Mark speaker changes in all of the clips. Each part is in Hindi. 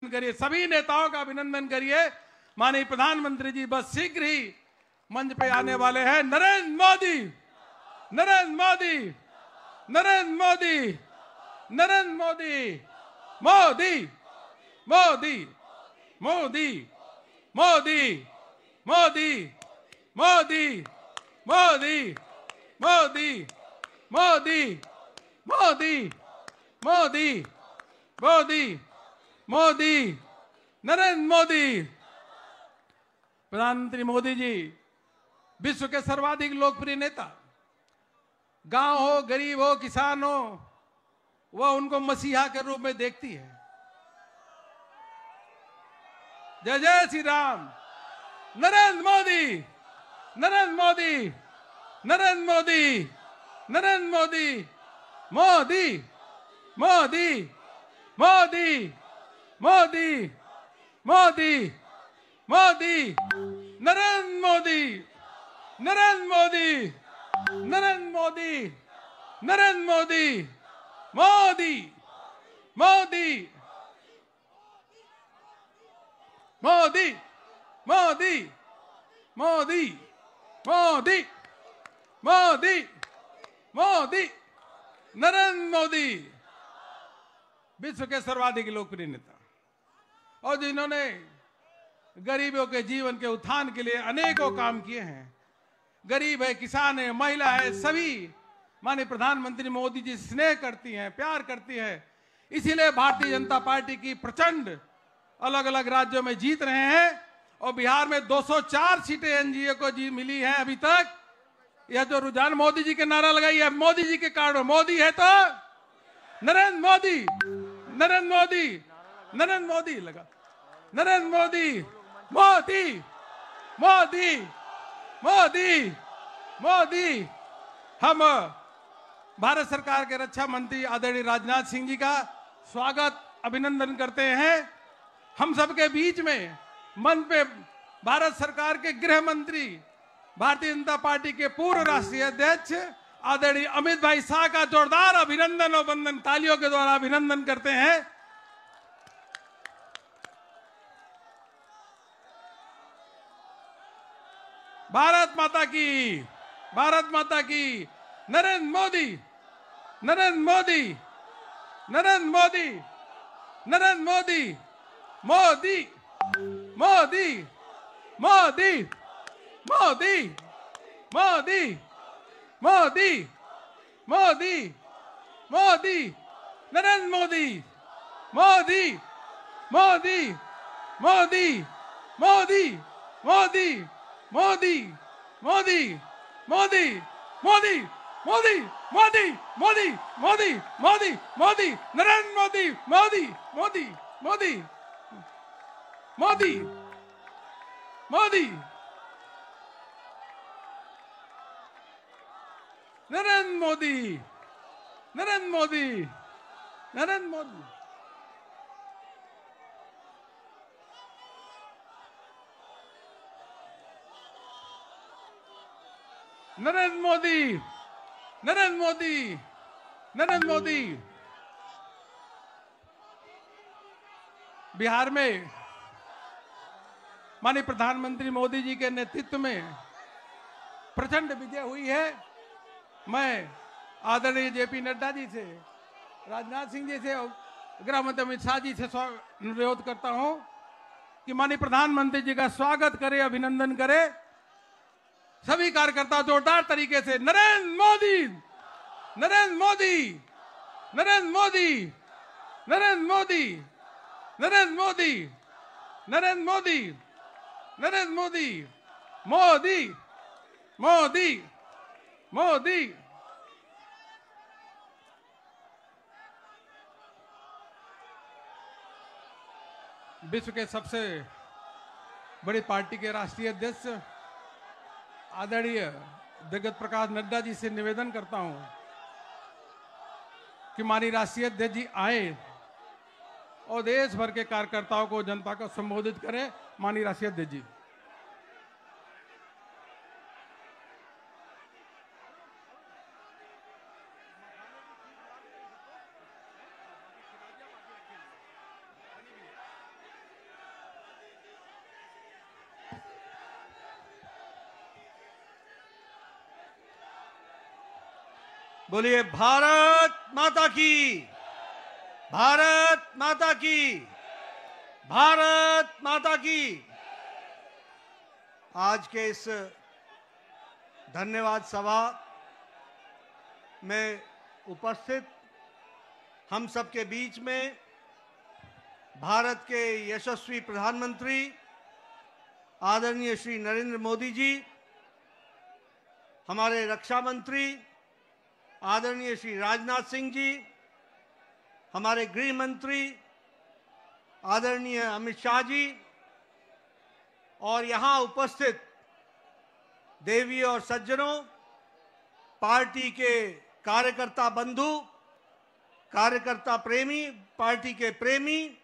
Speaker 1: अभिनंदन करिए, सभी नेताओं का अभिनंदन करिए। माननीय प्रधानमंत्री जी बस शीघ्र ही मंच पे आने वाले हैं। नरेंद्र मोदी, नरेंद्र मोदी, नरेंद्र मोदी, नरेंद्र मोदी, मोदी, मोदी, मोदी, मोदी, मोदी, मोदी, मोदी, मोदी, मोदी, मोदी, मोदी, मोदी, मोदी, नरेंद्र मोदी। प्रधानमंत्री मोदी जी विश्व के सर्वाधिक लोकप्रिय नेता। गांव हो, गरीब हो, किसान हो, वह उनको मसीहा के रूप में देखती है। जय जय श्री राम। नरेंद्र मोदी, नरेंद्र मोदी, नरेंद्र मोदी, नरेंद्र मोदी, मोदी, मोदी, मोदी, मोदी, मोदी, मोदी, नरेंद्र मोदी, नरेंद्र मोदी, नरेंद्र मोदी, नरेंद्र मोदी, मोदी, मोदी, मोदी, मोदी, मोदी, मोदी, मोदी, मोदी, नरेंद्र मोदी विश्व के सर्वाधिक लोकप्रिय नेता, और जिन्होंने गरीबों के जीवन के उत्थान के लिए अनेकों काम किए हैं। गरीब है, किसान है, महिला है, सभी माननीय प्रधानमंत्री मोदी जी स्नेह करती हैं, प्यार करती हैं। इसीलिए भारतीय जनता पार्टी की प्रचंड अलग अलग राज्यों में जीत रहे हैं, और बिहार में 204 सीटें एनडीए को जी मिली हैं अभी तक। यह जो रुझान मोदी जी के नारा लगाई है, मोदी जी के कारण। मोदी है तो नरेंद्र मोदी, नरेंद्र मोदी, नरेंद्र मोदी लगा, नरेंद्र मोदी, मोदी, मोदी, मोदी, मोदी। हम भारत सरकार के रक्षा मंत्री आदरणीय राजनाथ सिंह जी का स्वागत, अभिनंदन करते हैं। हम सबके बीच में मंच पे भारत सरकार के गृह मंत्री, भारतीय जनता पार्टी के पूर्व राष्ट्रीय अध्यक्ष आदरणीय अमित भाई शाह का जोरदार अभिनंदन और वंदन तालियों के द्वारा अभिनंदन करते हैं। भारत माता की, भारत माता की। नरेंद्र मोदी, नरेंद्र मोदी, नरेंद्र मोदी, नरेंद्र मोदी, मोदी, मोदी, मोदी, मोदी, मोदी, मोदी, मोदी, मोदी, नरेंद्र मोदी, मोदी, मोदी, मोदी, मोदी, मोदी, मोदी, मोदी, मोदी, मोदी, मोदी, मोदी, मोदी, मोदी, मोदी, मोदी, नरेंद्र मोदी, मोदी, मोदी, मोदी, मोदी, मोदी, नरेंद्र मोदी, नरेंद्र मोदी, नरेंद्र मोदी। नरेंद्र मोदी, नरेंद्र मोदी, नरेंद्र मोदी। बिहार में माननीय प्रधानमंत्री मोदी जी के नेतृत्व में प्रचंड विजय हुई है। मैं आदरणीय जेपी नड्डा जी से, राजनाथ सिंह जी से और गृह मंत्री अमित शाह जी से अनुरोध करता हूं कि माननीय प्रधानमंत्री जी का स्वागत करें, अभिनंदन करें। सभी कार्यकर्ता जोरदार तरीके से नरेंद्र मोदी, नरेंद्र मोदी, नरेंद्र मोदी, नरेंद्र मोदी, नरेंद्र मोदी, नरेंद्र मोदी, नरेंद्र मोदी, मोदी, मोदी, मोदी। विश्व के सबसे बड़ी पार्टी के राष्ट्रीय अध्यक्ष आदरणीय जगत प्रकाश नड्डा जी से निवेदन करता हूं कि माननीय राष्ट्रीय अध्यक्ष जी आए और देश भर के कार्यकर्ताओं को, जनता को संबोधित करें। माननीय राष्ट्रीय अध्यक्ष जी।
Speaker 2: बोलिए भारत माता की, भारत माता की, भारत माता की। आज के इस धन्यवाद सभा में उपस्थित हम सबके बीच में भारत के यशस्वी प्रधानमंत्री आदरणीय श्री नरेंद्र मोदी जी, हमारे रक्षा मंत्री आदरणीय श्री राजनाथ सिंह जी, हमारे गृह मंत्री आदरणीय अमित शाह जी और यहाँ उपस्थित देवी और सज्जनों, पार्टी के कार्यकर्ता बंधु, कार्यकर्ता प्रेमी, पार्टी के प्रेमी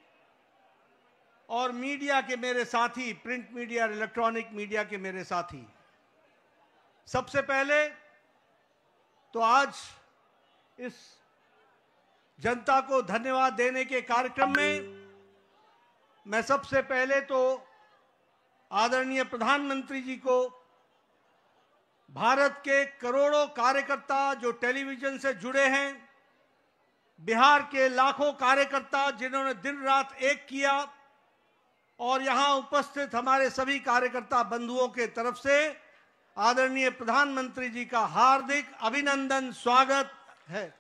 Speaker 2: और मीडिया के मेरे साथी, प्रिंट मीडिया और इलेक्ट्रॉनिक मीडिया के मेरे साथी, सबसे पहले तो आज इस जनता को धन्यवाद देने के कार्यक्रम में मैं सबसे पहले तो आदरणीय प्रधानमंत्री जी को, भारत के करोड़ों कार्यकर्ता जो टेलीविजन से जुड़े हैं, बिहार के लाखों कार्यकर्ता जिन्होंने दिन रात एक किया और यहां उपस्थित हमारे सभी कार्यकर्ता बंधुओं के तरफ से आदरणीय प्रधानमंत्री जी का हार्दिक अभिनंदन, स्वागत है।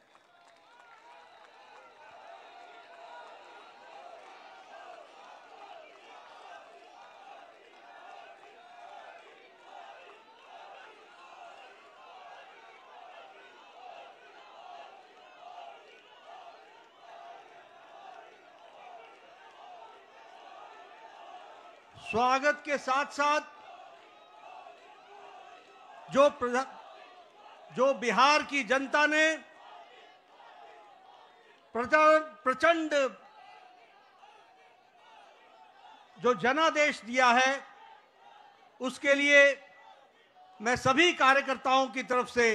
Speaker 2: स्वागत के साथ साथ जो बिहार की जनता ने प्रचंड जो जनादेश दिया है, उसके लिए मैं सभी कार्यकर्ताओं की तरफ से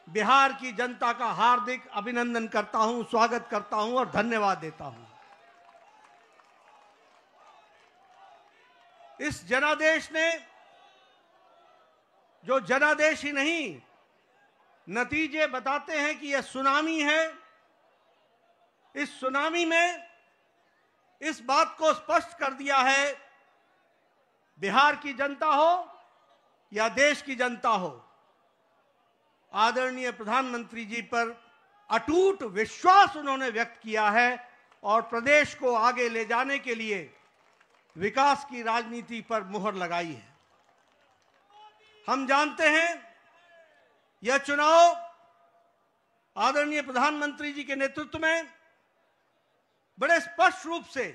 Speaker 2: बिहार की जनता का हार्दिक अभिनंदन करता हूं, स्वागत करता हूं और धन्यवाद देता हूं। इस जनादेश ने, जो जनादेश ही नहीं, नतीजे बताते हैं कि यह सुनामी है। इस सुनामी में इस बात को स्पष्ट कर दिया है, बिहार की जनता हो या देश की जनता हो, आदरणीय प्रधानमंत्री जी पर अटूट विश्वास उन्होंने व्यक्त किया है और प्रदेश को आगे ले जाने के लिए विकास की राजनीति पर मुहर लगाई है। हम जानते हैं यह चुनाव आदरणीय प्रधानमंत्री जी के नेतृत्व में बड़े स्पष्ट रूप से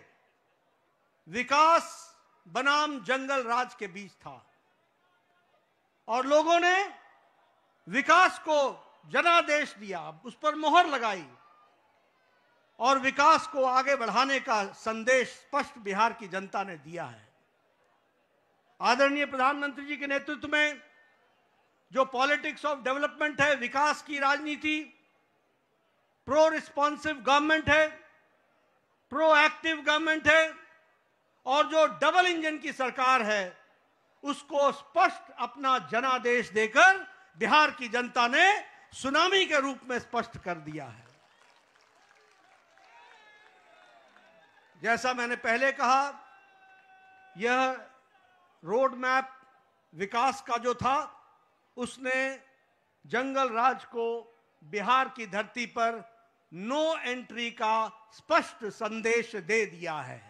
Speaker 2: विकास बनाम जंगल राज के बीच था और लोगों ने विकास को जनादेश दिया, उस पर मुहर लगाई और विकास को आगे बढ़ाने का संदेश स्पष्ट बिहार की जनता ने दिया है। आदरणीय प्रधानमंत्री जी के नेतृत्व में जो पॉलिटिक्स ऑफ डेवलपमेंट है, विकास की राजनीति, प्रो रिस्पॉन्सिव गवर्नमेंट है, प्रो एक्टिव गवर्नमेंट है और जो डबल इंजन की सरकार है, उसको स्पष्ट अपना जनादेश देकर बिहार की जनता ने सुनामी के रूप में स्पष्ट कर दिया है। जैसा मैंने पहले कहा, यह रोड मैप विकास का जो था, उसने जंगल राज को बिहार की धरती पर नो एंट्री का स्पष्ट संदेश दे दिया है।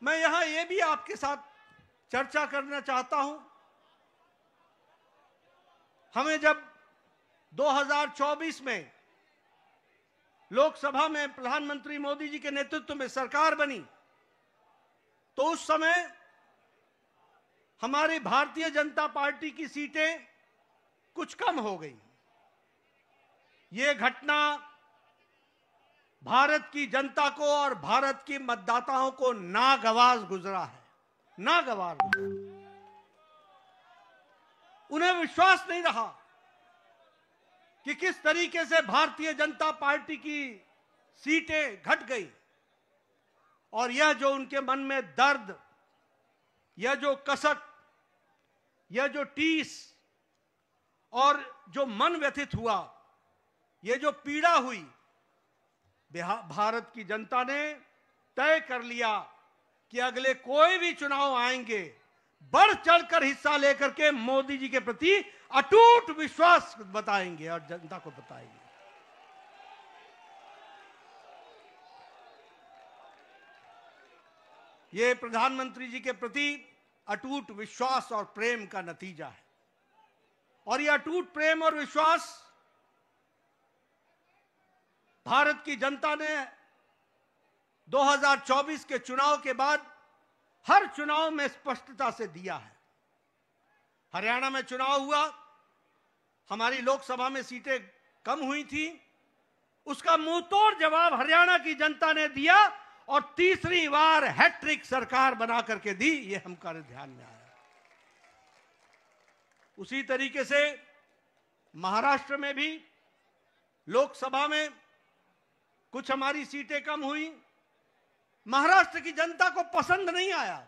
Speaker 2: मैं यहां यह भी आपके साथ चर्चा करना चाहता हूं, हमें जब 2024 में लोकसभा में प्रधानमंत्री मोदी जी के नेतृत्व में सरकार बनी, तो उस समय हमारी भारतीय जनता पार्टी की सीटें कुछ कम हो गई। ये घटना भारत की जनता को और भारत के मतदाताओं को नागवार गुजरा है, नागवार गुजरा। उन्हें विश्वास नहीं रहा कि किस तरीके से भारतीय जनता पार्टी की सीटें घट गई और यह जो उनके मन में दर्द, यह जो कसक, यह जो टीस और जो मन व्यथित हुआ, ये जो पीड़ा हुई, भारत की जनता ने तय कर लिया कि अगले कोई भी चुनाव आएंगे, बढ़ चढ़कर हिस्सा लेकर के मोदी जी के प्रति अटूट विश्वास बताएंगे और जनता को बताएंगे। ये प्रधानमंत्री जी के प्रति अटूट विश्वास और प्रेम का नतीजा है। और ये अटूट प्रेम और विश्वास भारत की जनता ने 2024 के चुनाव के बाद हर चुनाव में स्पष्टता से दिया है। हरियाणा में चुनाव हुआ, हमारी लोकसभा में सीटें कम हुई थी, उसका मुंहतोड़ जवाब हरियाणा की जनता ने दिया और तीसरी बार हैट्रिक सरकार बना करके दी। ये हमारे ध्यान में आया। उसी तरीके से महाराष्ट्र में भी लोकसभा में कुछ हमारी सीटें कम हुई, महाराष्ट्र की जनता को पसंद नहीं आया,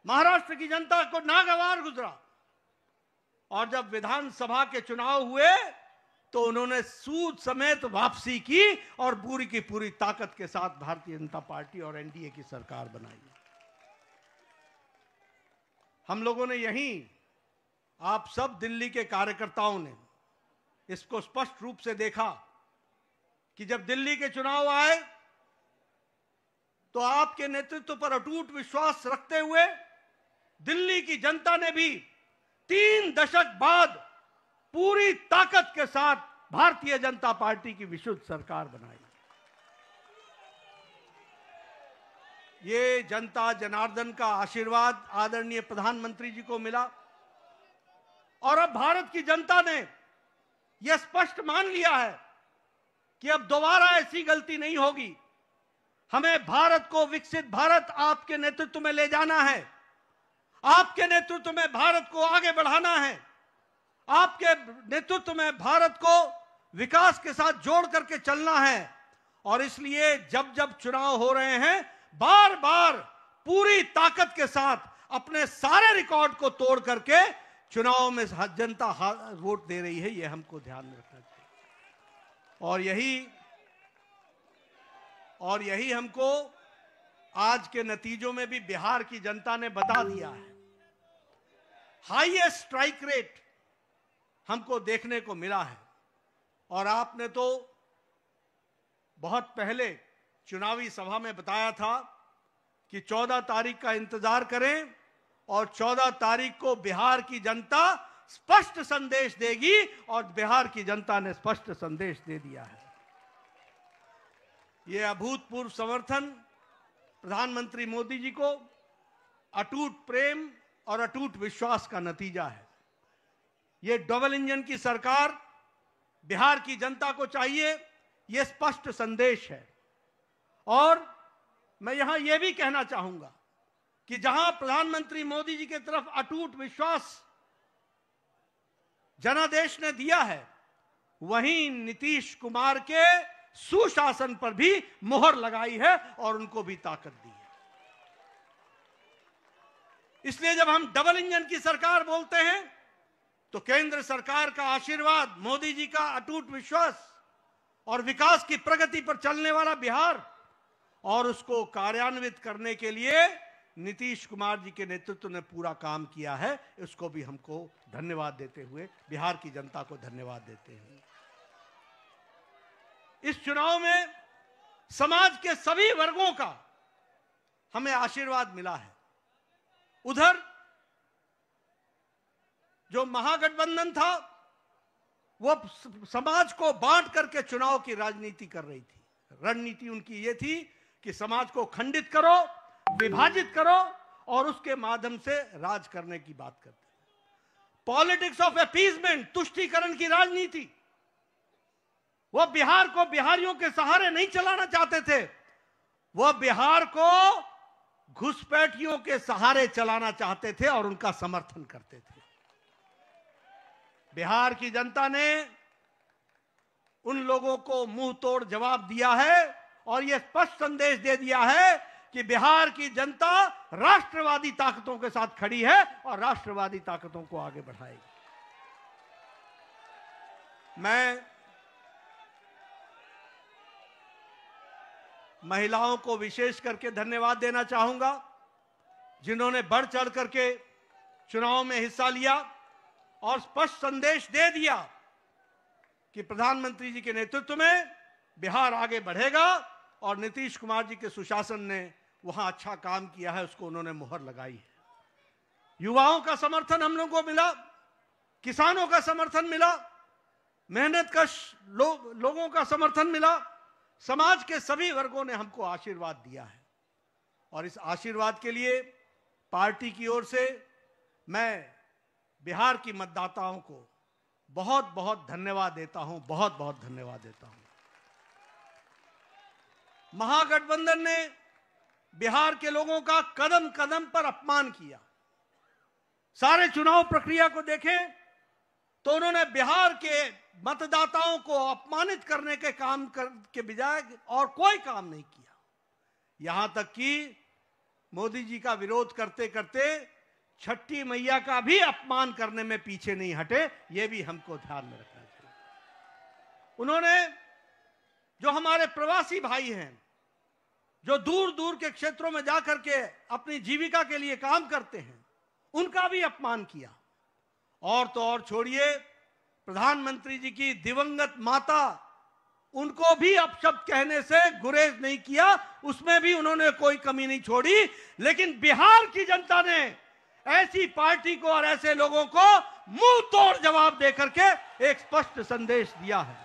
Speaker 2: महाराष्ट्र की जनता को नागवार गुजरा। और जब विधानसभा के चुनाव हुए तो उन्होंने सूद समेत वापसी की और पूरी की पूरी ताकत के साथ भारतीय जनता पार्टी और एनडीए की सरकार बनाई। हम लोगों ने यहीं, आप सब दिल्ली के कार्यकर्ताओं ने इसको स्पष्ट रूप से देखा कि जब दिल्ली के चुनाव आए तो आपके नेतृत्व पर अटूट विश्वास रखते हुए दिल्ली की जनता ने भी 3 दशक बाद पूरी ताकत के साथ भारतीय जनता पार्टी की विशुद्ध सरकार बनाई। ये जनता जनार्दन का आशीर्वाद आदरणीय प्रधानमंत्री जी को मिला और अब भारत की जनता ने यह स्पष्ट मान लिया है कि अब दोबारा ऐसी गलती नहीं होगी। हमें भारत को विकसित भारत आपके नेतृत्व में ले जाना है, आपके नेतृत्व में भारत को आगे बढ़ाना है, आपके नेतृत्व में भारत को विकास के साथ जोड़ करके चलना है। और इसलिए जब जब चुनाव हो रहे हैं, बार बार पूरी ताकत के साथ अपने सारे रिकॉर्ड को तोड़ करके चुनाव में जनता वोट दे रही है। यह हमको ध्यान में रखना चाहिए। और यही हमको आज के नतीजों में भी बिहार की जनता ने बता दिया है। हाईएस्ट स्ट्राइक रेट हमको देखने को मिला है। और आपने तो बहुत पहले चुनावी सभा में बताया था कि 14 तारीख का इंतजार करें और 14 तारीख को बिहार की जनता स्पष्ट संदेश देगी और बिहार की जनता ने स्पष्ट संदेश दे दिया है। यह अभूतपूर्व समर्थन प्रधानमंत्री मोदी जी को अटूट प्रेम और अटूट विश्वास का नतीजा है। यह डबल इंजन की सरकार बिहार की जनता को चाहिए, यह स्पष्ट संदेश है। और मैं यहां यह भी कहना चाहूंगा कि जहां प्रधानमंत्री मोदी जी की तरफ अटूट विश्वास जनादेश ने दिया है, वहीं नीतीश कुमार के सुशासन पर भी मुहर लगाई है और उनको भी ताकत दी है। इसलिए जब हम डबल इंजन की सरकार बोलते हैं तो केंद्र सरकार का आशीर्वाद, मोदी जी का अटूट विश्वास और विकास की प्रगति पर चलने वाला बिहार और उसको कार्यान्वित करने के लिए नीतीश कुमार जी के नेतृत्व ने पूरा काम किया है। इसको भी हमको धन्यवाद देते हुए, बिहार की जनता को धन्यवाद देते हैं। इस चुनाव में समाज के सभी वर्गों का हमें आशीर्वाद मिला है। उधर जो महागठबंधन था वो समाज को बांट करके चुनाव की राजनीति कर रही थी। रणनीति उनकी ये थी कि समाज को खंडित करो, विभाजित करो और उसके माध्यम से राज करने की बात करते हैं। पॉलिटिक्स ऑफ अपीजमेंट, तुष्टीकरण की राजनीति। वह बिहार को बिहारियों के सहारे नहीं चलाना चाहते थे, वह बिहार को घुसपैठियों के सहारे चलाना चाहते थे और उनका समर्थन करते थे। बिहार की जनता ने उन लोगों को मुंह तोड़ जवाब दिया है और यह स्पष्ट संदेश दे दिया है कि बिहार की जनता राष्ट्रवादी ताकतों के साथ खड़ी है और राष्ट्रवादी ताकतों को आगे बढ़ाएगी। मैं महिलाओं को विशेष करके धन्यवाद देना चाहूंगा, जिन्होंने बढ़ चढ़ करके चुनाव में हिस्सा लिया और स्पष्ट संदेश दे दिया कि प्रधानमंत्री जी के नेतृत्व में बिहार आगे बढ़ेगा और नीतीश कुमार जी के सुशासन ने वहां अच्छा काम किया है, उसको उन्होंने मुहर लगाई है। युवाओं का समर्थन हम लोगों को मिला, किसानों का समर्थन मिला, मेहनतकश लोगों का समर्थन मिला, समाज के सभी वर्गों ने हमको आशीर्वाद दिया है और इस आशीर्वाद के लिए पार्टी की ओर से मैं बिहार की मतदाताओं को बहुत बहुत धन्यवाद देता हूं, बहुत बहुत धन्यवाद देता हूं। महागठबंधन ने बिहार के लोगों का कदम कदम पर अपमान किया। सारे चुनाव प्रक्रिया को देखें तो उन्होंने बिहार के मतदाताओं को अपमानित करने के काम के बजाय और कोई काम नहीं किया। यहां तक कि मोदी जी का विरोध करते करते छठी मैया का भी अपमान करने में पीछे नहीं हटे, यह भी हमको ध्यान में रखना चाहिए। उन्होंने जो हमारे प्रवासी भाई हैं, जो दूर दूर के क्षेत्रों में जाकर के अपनी जीविका के लिए काम करते हैं, उनका भी अपमान किया। और तो और छोड़िए, प्रधानमंत्री जी की दिवंगत माता, उनको भी अपशब्द कहने से गुरेज नहीं किया, उसमें भी उन्होंने कोई कमी नहीं छोड़ी। लेकिन बिहार की जनता ने ऐसी पार्टी को और ऐसे लोगों को मुंह तोड़ जवाब देकर के एक स्पष्ट संदेश दिया है।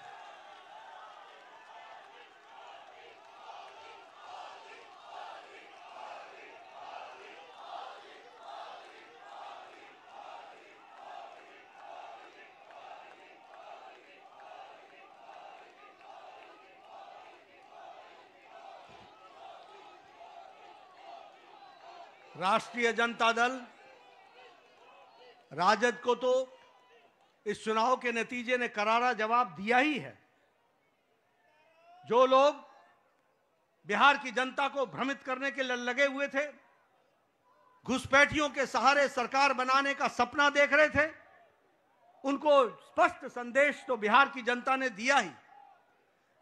Speaker 2: राष्ट्रीय जनता दल राजद को तो इस चुनाव के नतीजे ने करारा जवाब दिया ही है। जो लोग बिहार की जनता को भ्रमित करने के लिए लगे हुए थे, घुसपैठियों के सहारे सरकार बनाने का सपना देख रहे थे, उनको स्पष्ट संदेश तो बिहार की जनता ने दिया ही।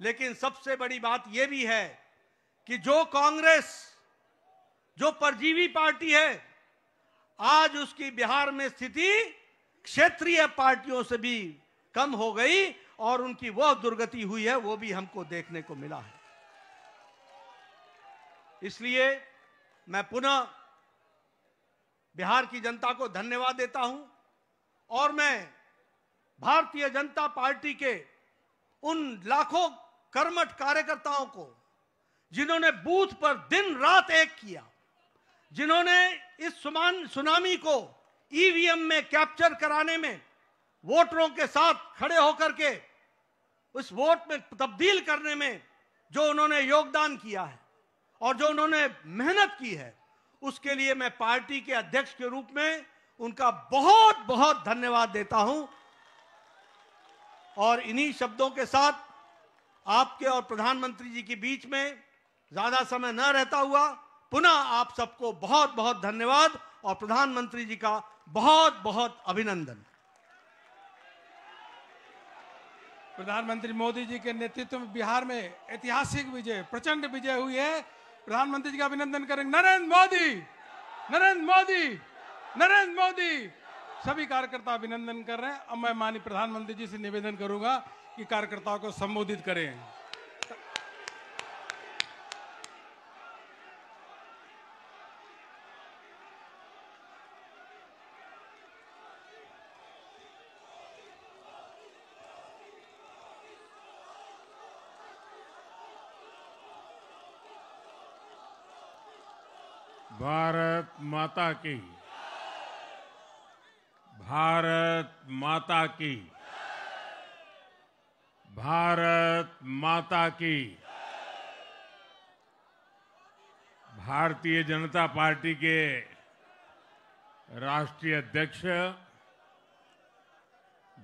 Speaker 2: लेकिन सबसे बड़ी बात यह भी है कि जो कांग्रेस, जो परजीवी पार्टी है, आज उसकी बिहार में स्थिति क्षेत्रीय पार्टियों से भी कम हो गई और उनकी वह दुर्गति हुई है, वो भी हमको देखने को मिला है। इसलिए मैं पुनः बिहार की जनता को धन्यवाद देता हूं और मैं भारतीय जनता पार्टी के उन लाखों कर्मठ कार्यकर्ताओं को, जिन्होंने बूथ पर दिन रात एक किया, जिन्होंने इस सुनामी को ईवीएम में कैप्चर कराने में वोटरों के साथ खड़े होकर के उस वोट में तब्दील करने में जो उन्होंने योगदान किया है और जो उन्होंने मेहनत की है, उसके लिए मैं पार्टी के अध्यक्ष के रूप में उनका बहुत बहुत धन्यवाद देता हूं। और इन्हीं शब्दों के साथ आपके और प्रधानमंत्री जी के बीच में ज्यादा समय न रहता हुआ पुनः आप सबको बहुत बहुत धन्यवाद और प्रधानमंत्री जी का बहुत बहुत अभिनंदन।
Speaker 1: प्रधानमंत्री मोदी जी के नेतृत्व में बिहार में ऐतिहासिक विजय, प्रचंड विजय हुई है। प्रधानमंत्री जी का अभिनंदन करेंगे। नरेंद्र मोदी, नरेंद्र मोदी, नरेंद्र मोदी। सभी कार्यकर्ता अभिनंदन कर रहे हैं। अब मैं माननीय प्रधानमंत्री जी से निवेदन करूंगा कि कार्यकर्ताओं को संबोधित करें।
Speaker 3: भारत माता की, भारत माता की, भारत माता की। भारतीय जनता पार्टी के राष्ट्रीय अध्यक्ष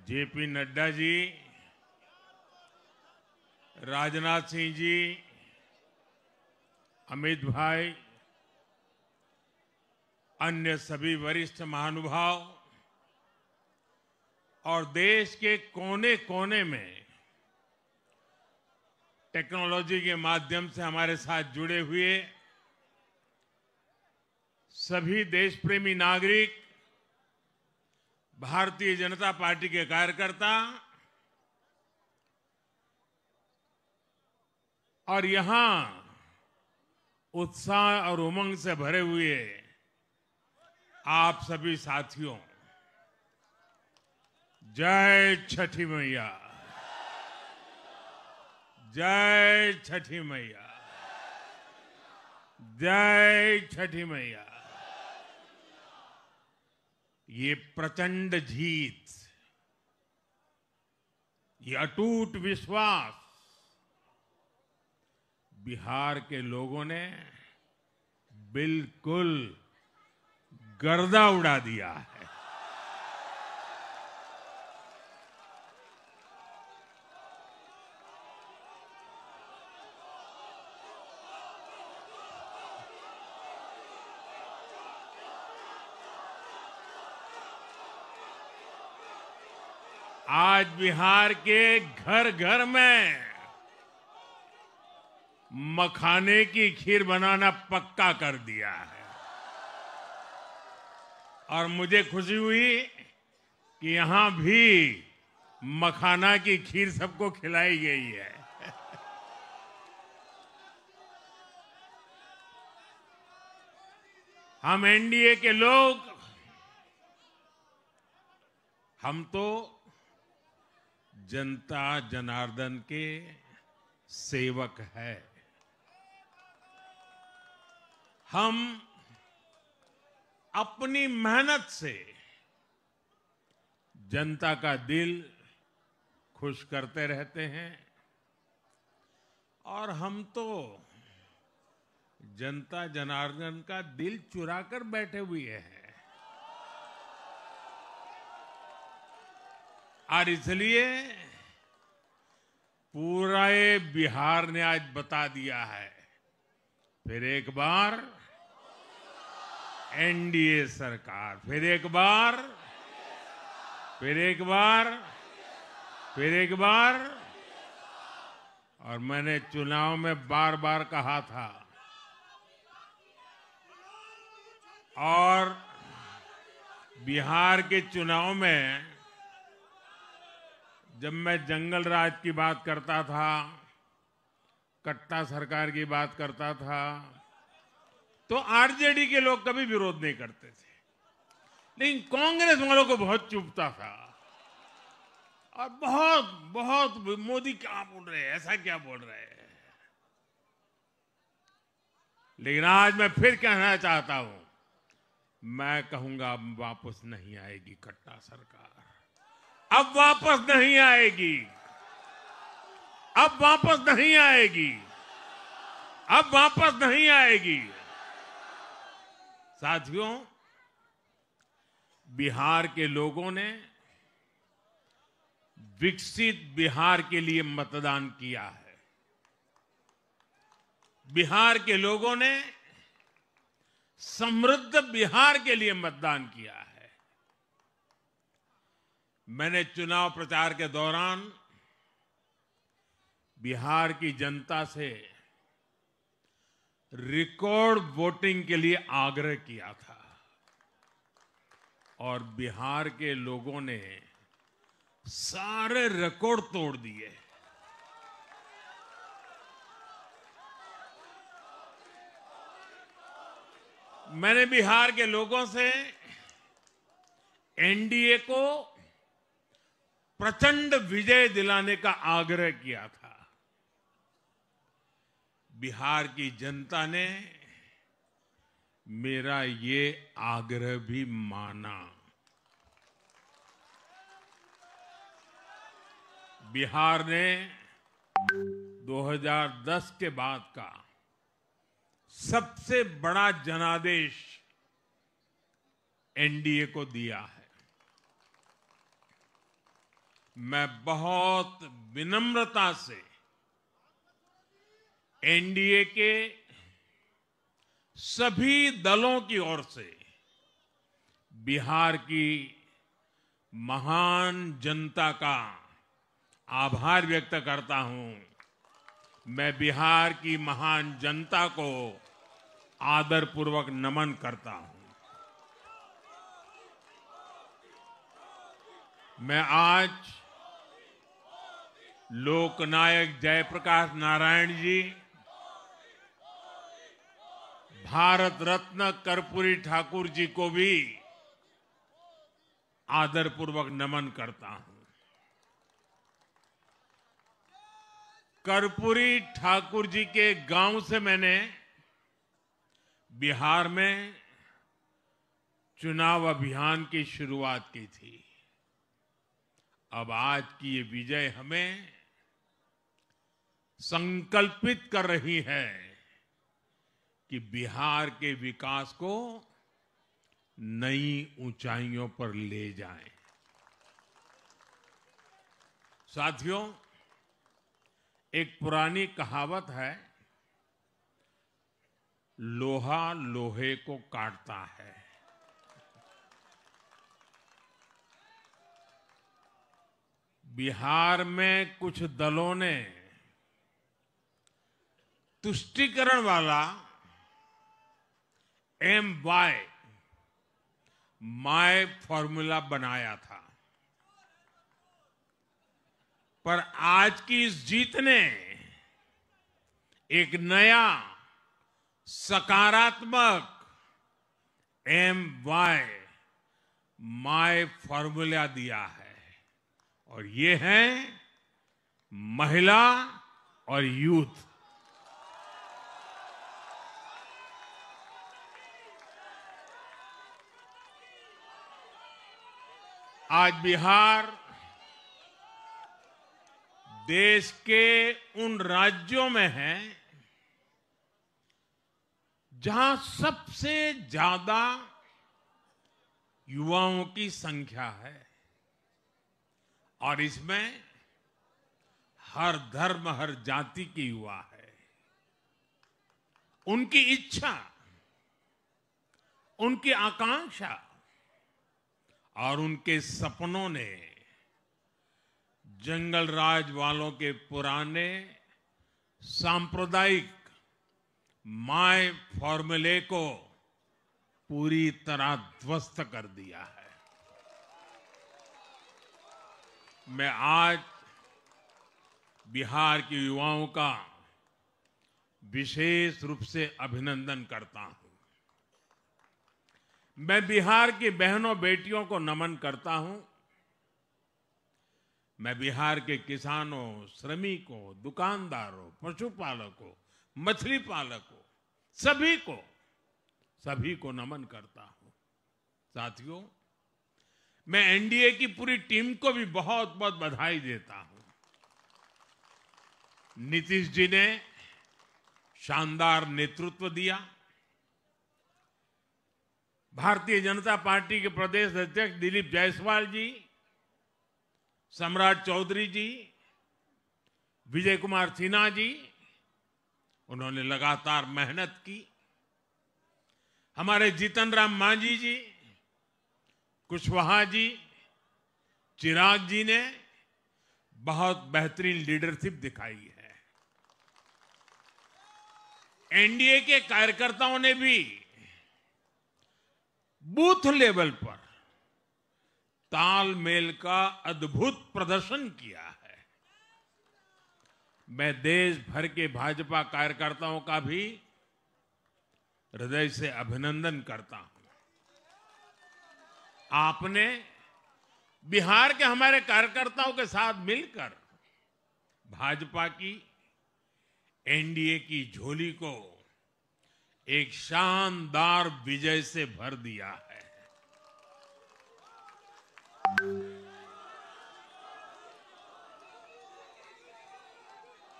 Speaker 3: जेपी नड्डा जी, राजनाथ सिंह जी, अमित भाई, अन्य सभी वरिष्ठ महानुभाव और देश के कोने कोने में टेक्नोलॉजी के माध्यम से हमारे साथ जुड़े हुए सभी देशप्रेमी नागरिक, भारतीय जनता पार्टी के कार्यकर्ता और यहां उत्साह और उमंग से भरे हुए आप सभी साथियों, जय छठी मैया, जय छठी मैया, जय छठी मैया। ये प्रचंड जीत, ये अटूट विश्वास बिहार के लोगों ने बिल्कुल गर्दा उड़ा दिया है। आज बिहार के घर घर में मखाने की खीर बनाना पक्का कर दिया है और मुझे खुशी हुई कि यहां भी मखाना की खीर सबको खिलाई गई है। हम एनडीए के लोग, हम तो जनता जनार्दन के सेवक है। हम अपनी मेहनत से जनता का दिल खुश करते रहते हैं और हम तो जनता जनार्दन का दिल चुरा कर बैठे हुए हैं। और इसलिए पूरा ये बिहार ने आज बता दिया है, फिर एक बार एनडीए सरकार, फिर एक बार, फिर एक बार, फिर एक बार। और मैंने चुनाव में बार बार कहा था और बिहार के चुनाव में जब मैं जंगल राज की बात करता था, कट्टा सरकार की बात करता था, तो आरजेडी के लोग कभी विरोध नहीं करते थे, लेकिन कांग्रेस वालों को बहुत चुभता था और बहुत बहुत मोदी क्या बोल रहे हैं, ऐसा क्या बोल रहे हैं। लेकिन आज मैं फिर कहना चाहता हूं, मैं कहूंगा अब वापस नहीं आएगी कट्टा सरकार, अब वापस नहीं आएगी, अब वापस नहीं आएगी, अब वापस नहीं आएगी। साथियों, बिहार के लोगों ने विकसित बिहार के लिए मतदान किया है। बिहार के लोगों ने समृद्ध बिहार के लिए मतदान किया है। मैंने चुनाव प्रचार के दौरान बिहार की जनता से रिकॉर्ड वोटिंग के लिए आग्रह किया था और बिहार के लोगों ने सारे रिकॉर्ड तोड़ दिए। मैंने बिहार के लोगों से एनडीए को प्रचंड विजय दिलाने का आग्रह किया था। बिहार की जनता ने मेरा ये आग्रह भी माना। बिहार ने 2010 के बाद का सबसे बड़ा जनादेश एनडीए को दिया है। मैं बहुत विनम्रता से एनडीए के सभी दलों की ओर से बिहार की महान जनता का आभार व्यक्त करता हूं। मैं बिहार की महान जनता को आदरपूर्वक नमन करता हूं। मैं आज लोकनायक जयप्रकाश नारायण जी, भारत रत्न कर्पूरी ठाकुर जी को भी आदरपूर्वक नमन करता हूं। कर्पूरी ठाकुर जी के गांव से मैंने बिहार में चुनाव अभियान की शुरुआत की थी। अब आज की ये विजय हमें संकल्पित कर रही है कि बिहार के विकास को नई ऊंचाइयों पर ले जाएं। साथियों, एक पुरानी कहावत है, लोहा लोहे को काटता है। बिहार में कुछ दलों ने तुष्टीकरण वाला MY माय फॉर्मूला बनाया था, पर आज की इस जीत ने एक नया सकारात्मक MY माय फॉर्मूला दिया है, और ये है महिला और यूथ। आज बिहार देश के उन राज्यों में है जहां सबसे ज्यादा युवाओं की संख्या है, और इसमें हर धर्म हर जाति के युवा है। उनकी इच्छा, उनकी आकांक्षा और उनके सपनों ने जंगल राज वालों के पुराने सांप्रदायिक माय फॉर्मूले को पूरी तरह ध्वस्त कर दिया है। मैं आज बिहार के युवाओं का विशेष रूप से अभिनंदन करता हूं। मैं बिहार की बहनों बेटियों को नमन करता हूं। मैं बिहार के किसानों, श्रमिकों, दुकानदारों, पशुपालकों, मछली पालकों, सभी को नमन करता हूं। साथियों, मैं एनडीए की पूरी टीम को भी बहुत बहुत बधाई देता हूं। नीतीश जी ने शानदार नेतृत्व दिया। भारतीय जनता पार्टी के प्रदेश अध्यक्ष दिलीप जायसवाल जी, सम्राट चौधरी जी, विजय कुमार सिन्हा जी, उन्होंने लगातार मेहनत की। हमारे जीतन राम मांझी जी, कुशवाहा जी, चिराग जी ने बहुत बेहतरीन लीडरशिप दिखाई है। एनडीए के कार्यकर्ताओं ने भी बूथ लेवल पर तालमेल का अद्भुत प्रदर्शन किया है। मैं देश भर के भाजपा कार्यकर्ताओं का भी हृदय से अभिनंदन करता हूं। आपने बिहार के हमारे कार्यकर्ताओं के साथ मिलकर भाजपा की एनडीए की झोली को एक शानदार विजय से भर दिया है।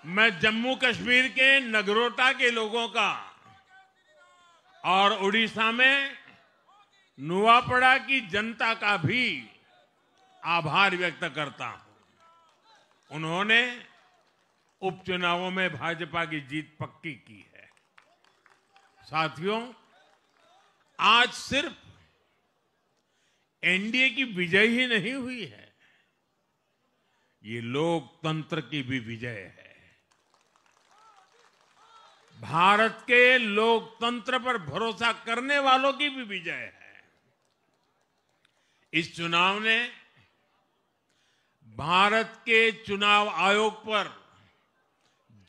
Speaker 3: मैं जम्मू कश्मीर के नगरोटा के लोगों का और उड़ीसा में नुआपड़ा की जनता का भी आभार व्यक्त करता हूं। उन्होंने उपचुनावों में भाजपा की जीत पक्की की है। साथियों, आज सिर्फ एनडीए की विजय ही नहीं हुई है, ये लोकतंत्र की भी विजय है। भारत के लोकतंत्र पर भरोसा करने वालों की भी विजय है। इस चुनाव ने भारत के चुनाव आयोग पर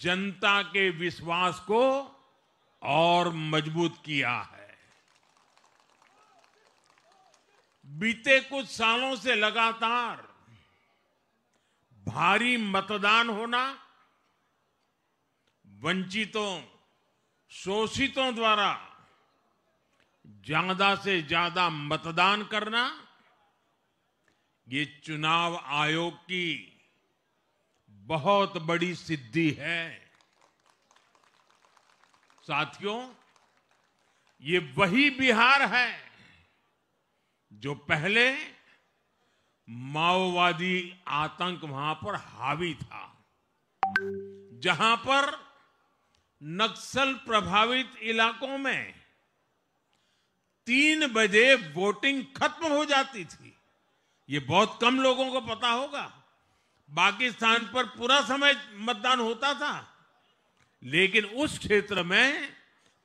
Speaker 3: जनता के विश्वास को और मजबूत किया है। बीते कुछ सालों से लगातार भारी मतदान होना, वंचितों, शोषितों द्वारा ज्यादा से ज्यादा मतदान करना, ये चुनाव आयोग की बहुत बड़ी सिद्धि है। साथियों, ये वही बिहार है जो पहले माओवादी आतंक वहां पर हावी था, जहां पर नक्सल प्रभावित इलाकों में 3 बजे वोटिंग खत्म हो जाती थी। ये बहुत कम लोगों को पता होगा। बाकी स्थान पर पूरा समय मतदान होता था, लेकिन उस क्षेत्र में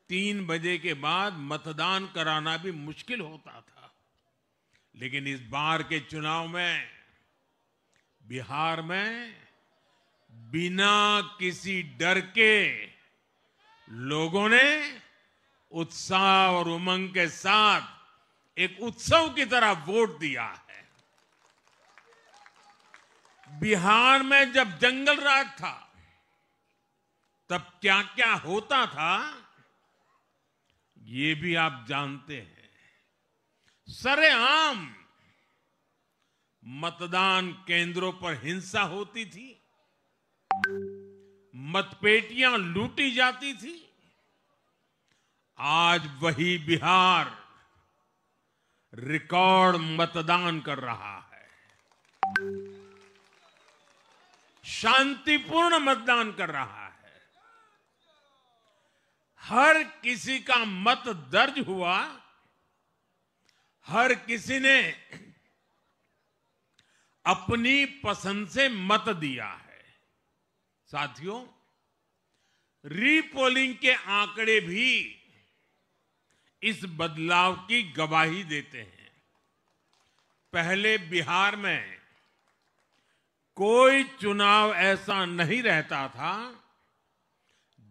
Speaker 3: 3 बजे के बाद मतदान कराना भी मुश्किल होता था। लेकिन इस बार के चुनाव में बिहार में बिना किसी डर के लोगों ने उत्साह और उमंग के साथ एक उत्सव की तरह वोट दिया है। बिहार में जब जंगल राज था, तब क्या क्या होता था, ये भी आप जानते हैं। सरेआम मतदान केंद्रों पर हिंसा होती थी, मतपेटियां लूटी जाती थी। आज वही बिहार रिकॉर्ड मतदान कर रहा है, शांतिपूर्ण मतदान कर रहा है। हर किसी का मत दर्ज हुआ, हर किसी ने अपनी पसंद से मत दिया है। साथियों, रीपोलिंग के आंकड़े भी इस बदलाव की गवाही देते हैं। पहले बिहार में कोई चुनाव ऐसा नहीं रहता था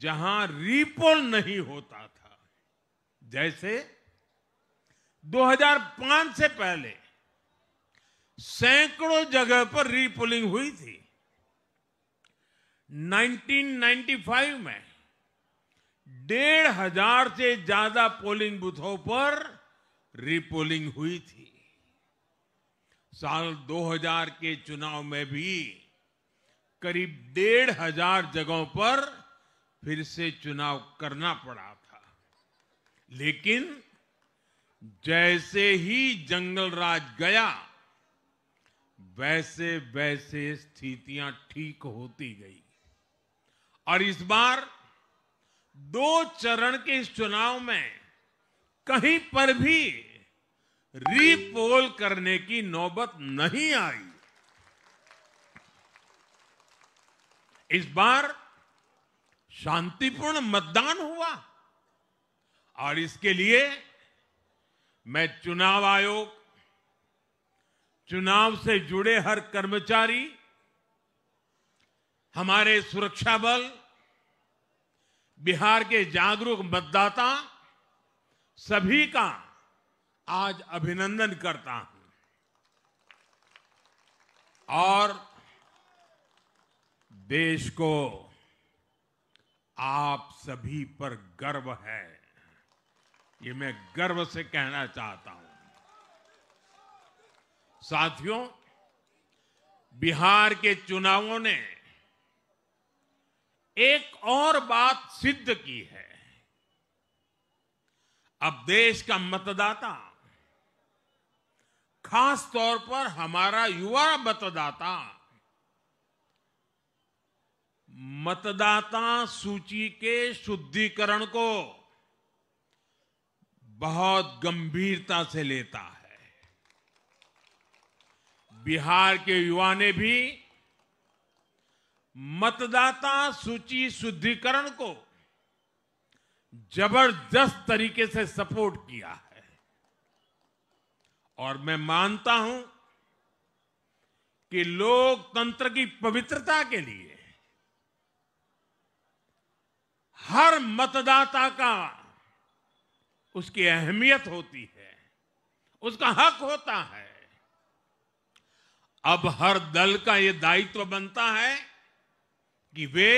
Speaker 3: जहां रीपोल नहीं होता था। जैसे 2005 से पहले सैकड़ों जगह पर रीपोलिंग हुई थी। 1995 में 1,500 से ज्यादा पोलिंग बूथों पर रीपोलिंग हुई थी। साल 2000 के चुनाव में भी करीब 1,500 जगहों पर फिर से चुनाव करना पड़ा था। लेकिन जैसे ही जंगल राज गया, वैसे वैसे स्थितियां ठीक होती गई और इस बार 2 चरण के इस चुनाव में कहीं पर भी रीपोल करने की नौबत नहीं आई। इस बार शांतिपूर्ण मतदान हुआ और इसके लिए मैं चुनाव आयोग, चुनाव से जुड़े हर कर्मचारी, हमारे सुरक्षा बल, बिहार के जागरूक मतदाता, सभी का आज अभिनंदन करता हूं और देश को आप सभी पर गर्व है, ये मैं गर्व से कहना चाहता हूं। साथियों, बिहार के चुनावों ने एक और बात सिद्ध की है। अब देश का मतदाता, खास तौर पर हमारा युवा मतदाता, मतदाता सूची के शुद्धिकरण को बहुत गंभीरता से लेता है। बिहार के युवा ने भी मतदाता सूची शुद्धिकरण को जबरदस्त तरीके से सपोर्ट किया है और मैं मानता हूं कि लोकतंत्र की पवित्रता के लिए हर मतदाता का उसकी अहमियत होती है, उसका हक होता है। अब हर दल का यह दायित्व बनता है कि वे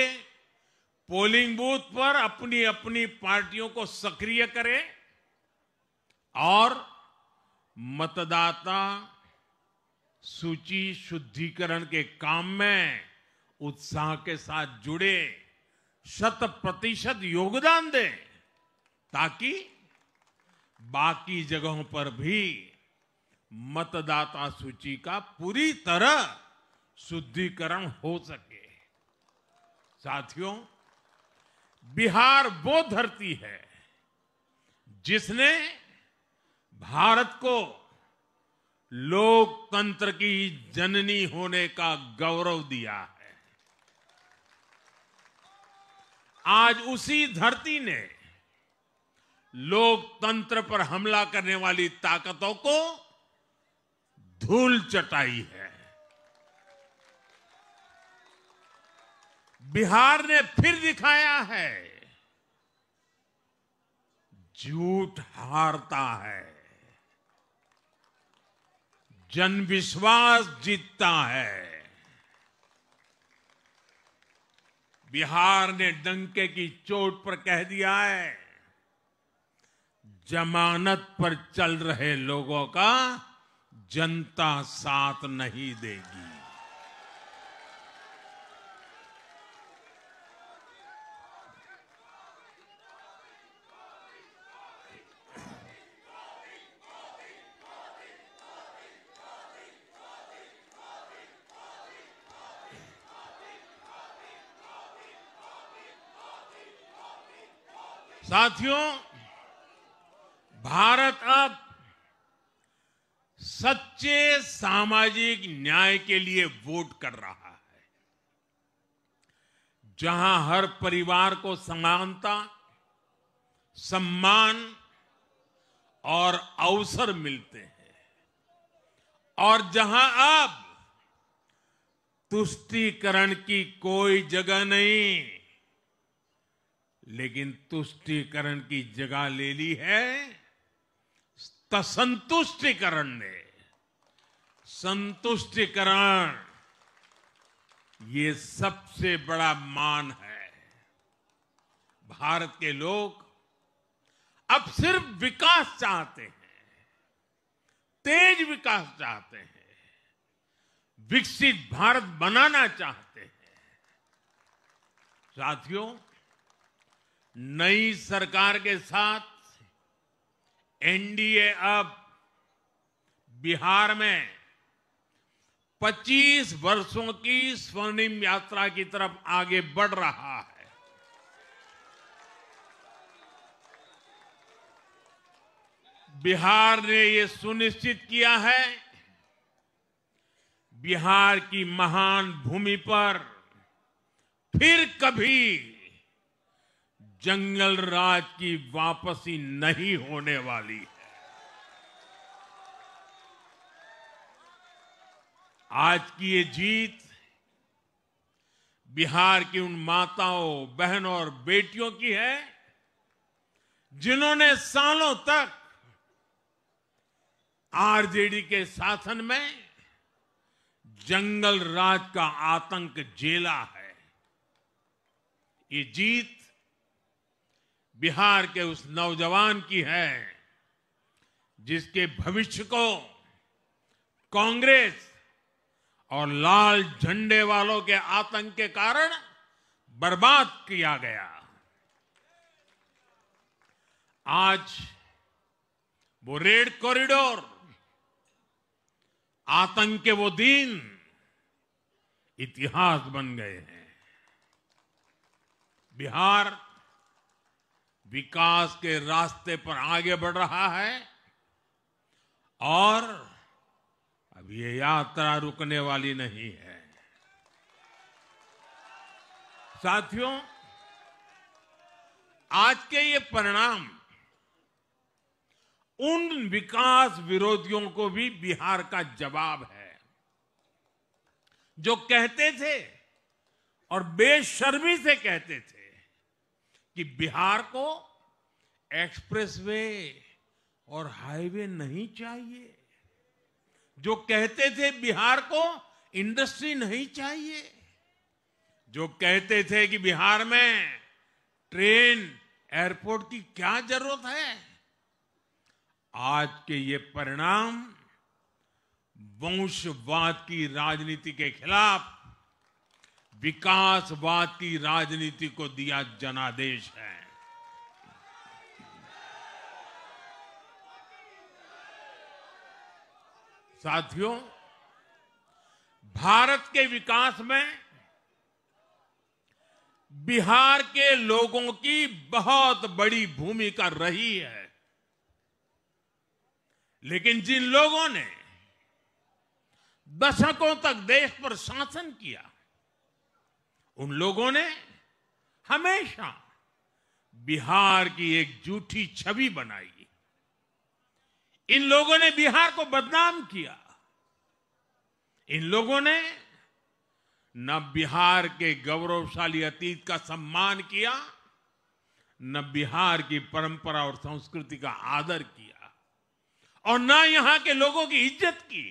Speaker 3: पोलिंग बूथ पर अपनी अपनी पार्टियों को सक्रिय करें और मतदाता सूची शुद्धिकरण के काम में उत्साह के साथ जुड़े, 100% योगदान दें ताकि बाकी जगहों पर भी मतदाता सूची का पूरी तरह शुद्धिकरण हो सके। साथियों, बिहार वो धरती है जिसने भारत को लोकतंत्र की जननी होने का गौरव दिया है। आज उसी धरती ने लोकतंत्र पर हमला करने वाली ताकतों को धूल चटाई है। बिहार ने फिर दिखाया है झूठ हारता है, जन विश्वास जीतता है। बिहार ने डंके की चोट पर कह दिया है, जमानत पर चल रहे लोगों का जनता साथ नहीं देगी। साथियों, भारत अब सच्चे सामाजिक न्याय के लिए वोट कर रहा है, जहां हर परिवार को समानता, सम्मान और अवसर मिलते हैं और जहां अब तुष्टीकरण की कोई जगह नहीं, लेकिन तुष्टीकरण की जगह ले ली है संतुष्टीकरण ने। संतुष्टीकरण ये सबसे बड़ा मान है। भारत के लोग अब सिर्फ विकास चाहते हैं, तेज विकास चाहते हैं, विकसित भारत बनाना चाहते हैं। साथियों, नई सरकार के साथ एनडीए अब बिहार में 25 वर्षों की स्वर्णिम यात्रा की तरफ आगे बढ़ रहा है। बिहार ने ये सुनिश्चित किया है, बिहार की महान भूमि पर फिर कभी जंगल राज की वापसी नहीं होने वाली है। आज की ये जीत बिहार की उन माताओं, बहनों और बेटियों की है जिन्होंने सालों तक आरजेडी के शासन में जंगल राज का आतंक झेला है। ये जीत बिहार के उस नौजवान की है जिसके भविष्य को कांग्रेस और लाल झंडे वालों के आतंक के कारण बर्बाद किया गया। आज वो रेड कॉरिडोर, आतंक के वो दिन इतिहास बन गए हैं। बिहार विकास के रास्ते पर आगे बढ़ रहा है और अब अब ये यात्रा रुकने वाली नहीं है। साथियों, आज के ये परिणाम उन विकास विरोधियों को भी बिहार का जवाब है जो कहते थे और बेशर्मी से कहते थे कि बिहार को एक्सप्रेसवे और हाईवे नहीं चाहिए, जो कहते थे बिहार को इंडस्ट्री नहीं चाहिए, जो कहते थे कि बिहार में ट्रेन एयरपोर्ट की क्या जरूरत है। आज के ये परिणाम वंशवाद की राजनीति के खिलाफ विकासवाद की राजनीति को दिया जनादेश है। साथियों, भारत के विकास में बिहार के लोगों की बहुत बड़ी भूमिका रही है, लेकिन जिन लोगों ने दशकों तक देश पर शासन किया, उन लोगों ने हमेशा बिहार की एक झूठी छवि बनाई। इन लोगों ने बिहार को बदनाम किया। इन लोगों ने न बिहार के गौरवशाली अतीत का सम्मान किया, न बिहार की परंपरा और संस्कृति का आदर किया, और न यहां के लोगों की इज्जत की।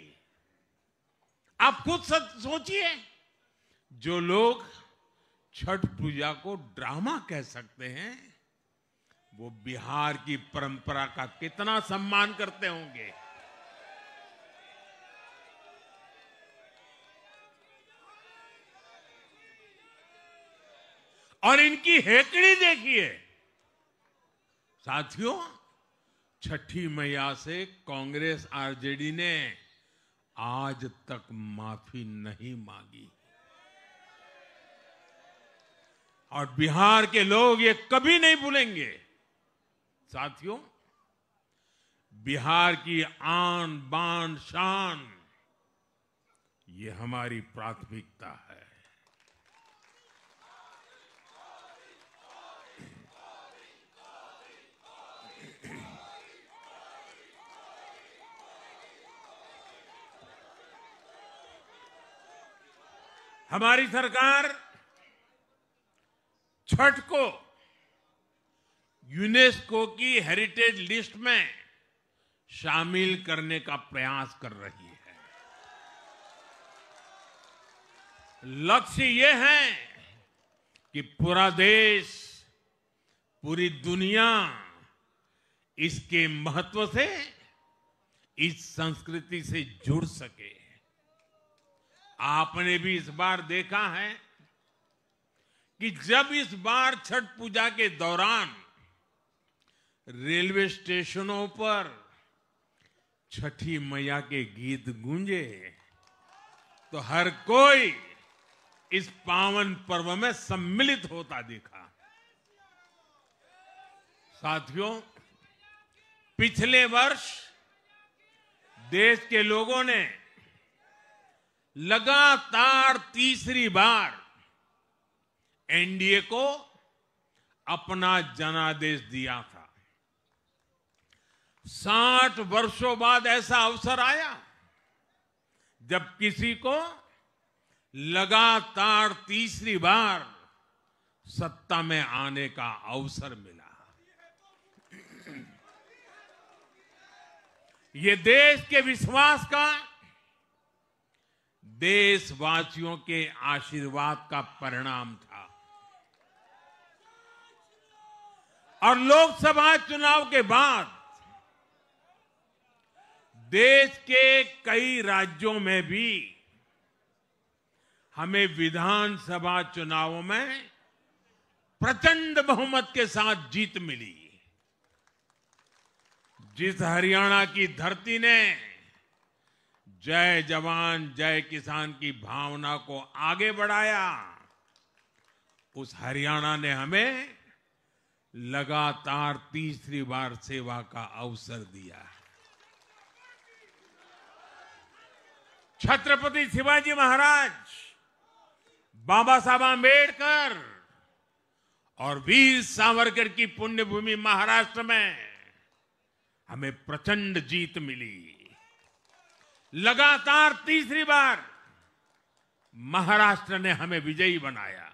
Speaker 3: आप खुद सोचिए, जो लोग छठ पूजा को ड्रामा कह सकते हैं, वो बिहार की परंपरा का कितना सम्मान करते होंगे। और इनकी हेकड़ी देखिए। साथियों, छठी मैया से कांग्रेस आरजेडी ने आज तक माफी नहीं मांगी, और बिहार के लोग ये कभी नहीं भूलेंगे। साथियों, बिहार की आन बान शान, ये हमारी प्राथमिकता है। हमारी सरकार छठ को यूनेस्को की हेरिटेज लिस्ट में शामिल करने का प्रयास कर रही है। लक्ष्य ये है कि पूरा देश, पूरी दुनिया इसके महत्व से, इस संस्कृति से जुड़ सके। आपने भी इस बार देखा है कि जब इस बार छठ पूजा के दौरान रेलवे स्टेशनों पर छठी मैया के गीत गूंजे, तो हर कोई इस पावन पर्व में सम्मिलित होता दिखा। साथियों, पिछले वर्ष देश के लोगों ने लगातार तीसरी बार एनडीए को अपना जनादेश दिया था। 60 वर्षों बाद ऐसा अवसर आया जब किसी को लगातार तीसरी बार सत्ता में आने का अवसर मिला। ये देश के विश्वास का, देशवासियों के आशीर्वाद का परिणाम था। और लोकसभा चुनाव के बाद देश के कई राज्यों में भी हमें विधानसभा चुनावों में प्रचंड बहुमत के साथ जीत मिली। जिस हरियाणा की धरती ने जय जवान जय किसान की भावना को आगे बढ़ाया, उस हरियाणा ने हमें लगातार तीसरी बार सेवा का अवसर दिया। छत्रपति शिवाजी महाराज, बाबा साहब आंबेडकर और वीर सावरकर की पुण्यभूमि महाराष्ट्र में हमें प्रचंड जीत मिली। लगातार तीसरी बार महाराष्ट्र ने हमें विजयी बनाया।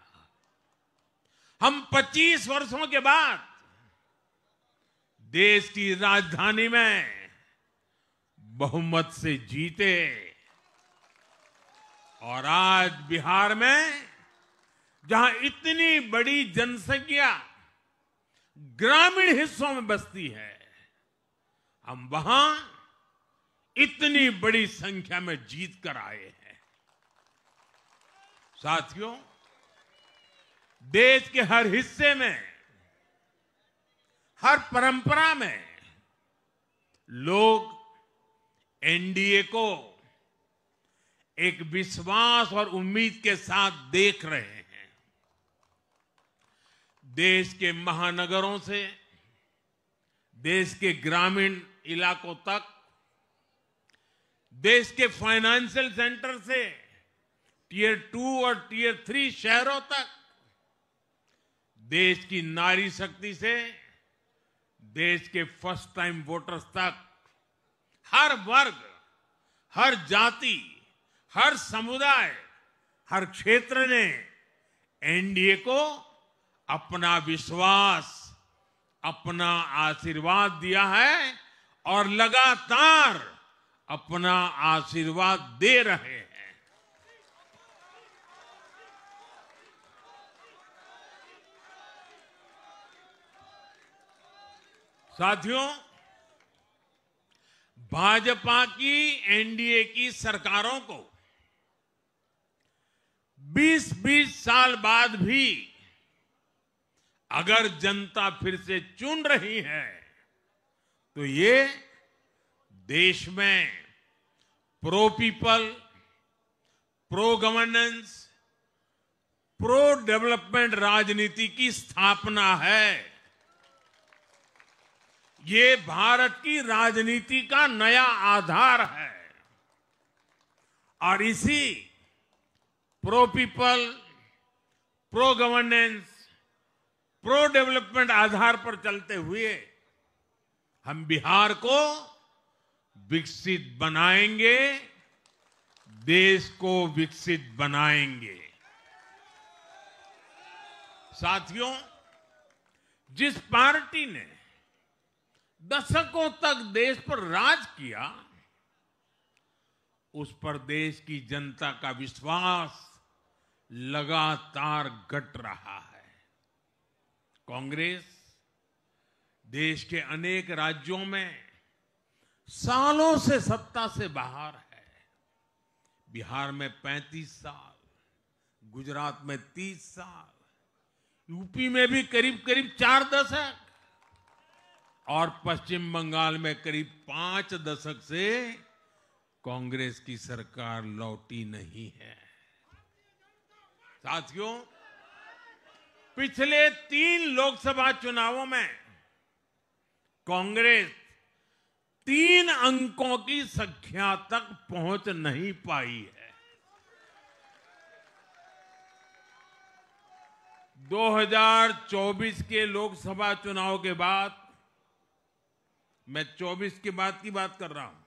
Speaker 3: हम 25 वर्षों के बाद देश की राजधानी में बहुमत से जीते और आज बिहार में जहां इतनी बड़ी जनसंख्या ग्रामीण हिस्सों में बसती है, हम वहां इतनी बड़ी संख्या में जीत कर आए हैं। साथियों, देश के हर हिस्से में, हर परंपरा में लोग एनडीए को एक विश्वास और उम्मीद के साथ देख रहे हैं। देश के महानगरों से देश के ग्रामीण इलाकों तक, देश के फाइनेंशियल सेंटर से टियर 2 और टियर 3 शहरों तक, देश की नारी शक्ति से देश के फर्स्ट टाइम वोटर्स तक, हर वर्ग, हर जाति, हर समुदाय, हर क्षेत्र ने एनडीए को अपना विश्वास, अपना आशीर्वाद दिया है और लगातार अपना आशीर्वाद दे रहे हैं। साथियों, भाजपा की एनडीए की सरकारों को 20-20 साल बाद भी अगर जनता फिर से चुन रही है तो ये देश में pro people, pro governance, pro development राजनीति की स्थापना है। ये भारत की राजनीति का नया आधार है और इसी pro people, pro governance, pro development आधार पर चलते हुए हम बिहार को विकसित बनाएंगे, देश को विकसित बनाएंगे। साथियों, जिस पार्टी ने दशकों तक देश पर राज किया, उस पर देश की जनता का विश्वास लगातार घट रहा है। कांग्रेस देश के अनेक राज्यों में सालों से सत्ता से बाहर है। बिहार में 35 साल, गुजरात में 30 साल, यूपी में भी करीब करीब 4 दशक और पश्चिम बंगाल में करीब 5 दशक से कांग्रेस की सरकार लौटी नहीं है। साथियों, पिछले 3 लोकसभा चुनावों में कांग्रेस 3 अंकों की संख्या तक पहुंच नहीं पाई है। 2024 के लोकसभा चुनाव के बाद, मैं 24 के बाद की बात कर रहा हूं,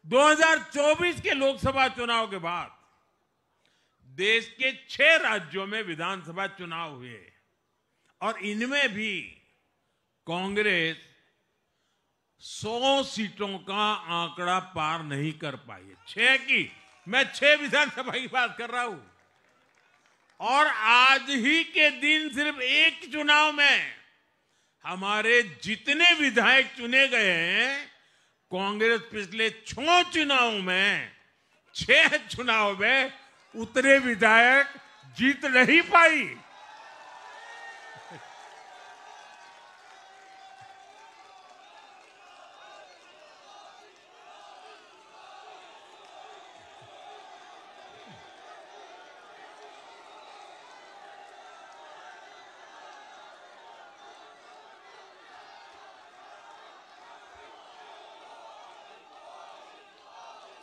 Speaker 3: 2024 के लोकसभा चुनाव के बाद देश के 6 राज्यों में विधानसभा चुनाव हुए और इनमें भी कांग्रेस 100 सीटों का आंकड़ा पार नहीं कर पाई है। 6 की, मैं 6 विधानसभा की बात कर रहा हूं और आज ही के दिन सिर्फ एक चुनाव में हमारे जितने विधायक चुने गए हैं, कांग्रेस पिछले 6 चुनावों में 6 चुनाव में उतने विधायक जीत नहीं पाई।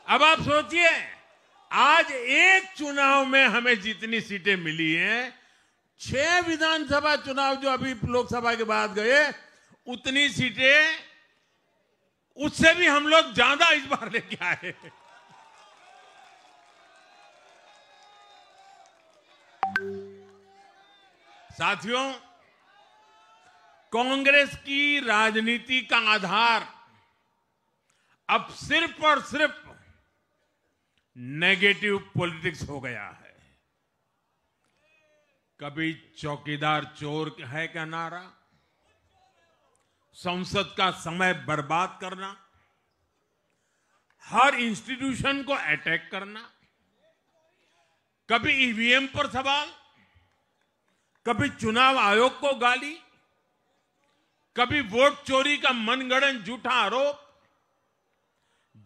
Speaker 3: अब आप सोचिए, आज एक चुनाव में हमें जितनी सीटें मिली हैं, 6 विधानसभा चुनाव जो अभी लोकसभा के बाद गए, उतनी सीटें, उससे भी हम लोग ज्यादा इस बार लेके आए। साथियों, कांग्रेस की राजनीति का आधार अब सिर्फ और सिर्फ नेगेटिव पॉलिटिक्स हो गया है। कभी चौकीदार चोर है का नारा, संसद का समय बर्बाद करना, हर इंस्टीट्यूशन को अटैक करना, कभी ईवीएम पर सवाल, कभी चुनाव आयोग को गाली, कभी वोट चोरी का मनगढ़ंत झूठा आरोप,